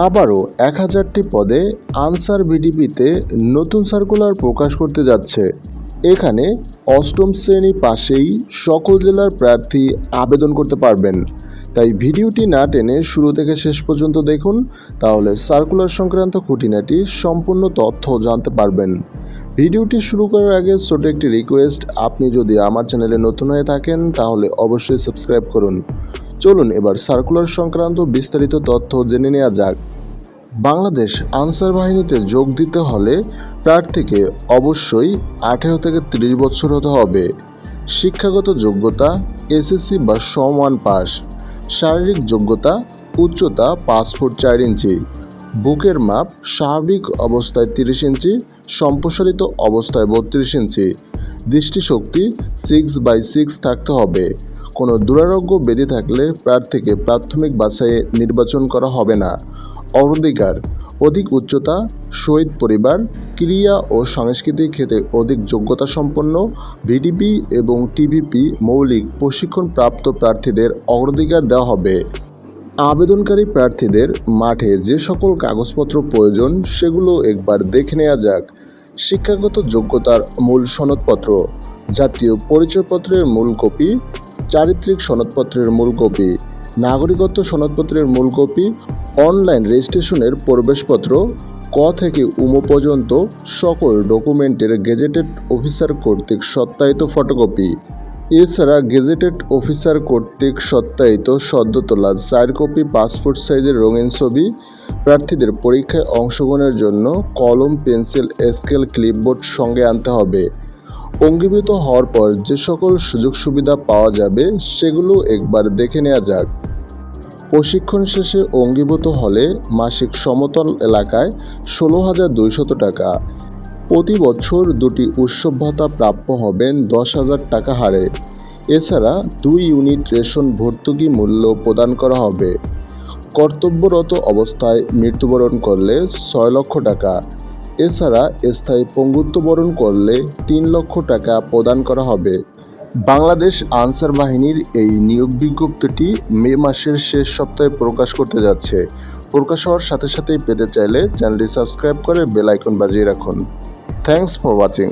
আবারও ১,০০০টি পদে আনসার ভিডিপিতে নতুন সার্কুলার প্রকাশ করতে যাচ্ছে। এখানে অষ্টম শ্রেণী পাশেই সকল জেলার প্রার্থী আবেদন করতে পারবেন। তাই ভিডিওটি না টেনে শুরু থেকে শেষ পর্যন্ত দেখুন, তাহলে সার্কুলার সংক্রান্ত খুঁটিনাটি সম্পূর্ণ তথ্য জানতে পারবেন। ভিডিওটি শুরু করার আগে ছোট একটি রিকোয়েস্ট, আপনি যদি আমার চ্যানেলে নতুন হয়ে থাকেন তাহলে অবশ্যই সাবস্ক্রাইব করুন। চলুন এবার সার্কুলার সংক্রান্ত বিস্তারিত তথ্য জেনে নেওয়া যাক। বাংলাদেশ আনসার বাহিনীতে যোগ দিতে হলে প্রার্থীকে অবশ্যই 18 থেকে 30 বছর হতে হবে। শিক্ষাগত যোগ্যতা এসএসসি বা সমান পাস। শারীরিক যোগ্যতা উচ্চতা 5 ফুট 4 ইঞ্চি। বুকের মাপ স্বাভাবিক অবস্থায় 30 ইঞ্চি, সম্প্রসারিত অবস্থায় 32 ইঞ্চি। দৃষ্টিশক্তি 6/6 থাকতে হবে। কোনো দুরারোগ্য ব্যাধি থাকলে প্রার্থীকে প্রাথমিক বাছাইয়ে নির্বাচন করা হবে না। অগ্রাধিকার অধিক উচ্চতা, শহীদ পরিবার, ক্রীড়া ও সাংস্কৃতিক ক্ষেত্রে অধিক যোগ্যতা সম্পন্ন, ভিডিপি এবং টিভিপি মৌলিক প্রশিক্ষণপ্রাপ্ত প্রার্থীদের অগ্রাধিকার দেওয়া হবে। আবেদনকারী প্রার্থীদের মাঠে যে সকল কাগজপত্র প্রয়োজন সেগুলো একবার দেখে নেওয়া যাক। শিক্ষাগত যোগ্যতার মূল সনদপত্র, জাতীয় পরিচয়পত্রের মূল কপি, চারিত্রিক সনদপত্রের মূল কপি, নাগরিকত্ব সনদপত্রের মূল কপি, অনলাইন রেজিস্ট্রেশনের প্রবেশপত্র, ক থেকে উম পর্যন্ত সকল ডকুমেন্টের গেজেটেড অফিসার কর্তৃক সত্যায়িত ফটোকপি। এছাড়া গেজেটেড অফিসার কর্তৃক সত্যায়িত সদ্য তোলা 4 কপি পাসপোর্ট সাইজের রঙিন ছবি। প্রার্থীদের পরীক্ষায় অংশগ্রহণের জন্য কলম, পেন্সিল, স্কেল, ক্লিপবোর্ড সঙ্গে আনতে হবে। অঙ্গীভূত হওয়ার পর যে সকল সুযোগ সুবিধা পাওয়া যাবে সেগুলো একবার দেখে নেওয়া যাক। প্রশিক্ষণ শেষে অঙ্গীভূত হলে মাসিক সমতল এলাকায় 16,200 টাকা। প্রতি বছর 2টি উৎসব ভাতা প্রাপ্য হবেন 10,000 টাকা হারে। এছাড়া 2 ইউনিট রেশন ভর্তুকি মূল্য প্রদান করা হবে। কর্তব্যরত অবস্থায় মৃত্যুবরণ করলে 6 লক্ষ টাকা। এছাড়া স্থায়ী পঙ্গুত্ববরণ করলে 3 লক্ষ টাকা প্রদান করা হবে। বাংলাদেশ আনসার বাহিনীর এই নিয়োগ বিজ্ঞপ্তিটি মে মাসের শেষ সপ্তাহে প্রকাশ করতে যাচ্ছে। প্রকাশ হওয়ার সাথে সাথেই পেতে চাইলে চ্যানেলটি সাবস্ক্রাইব করে বেল আইকন বাজিয়ে রাখুন। Thanks for watching.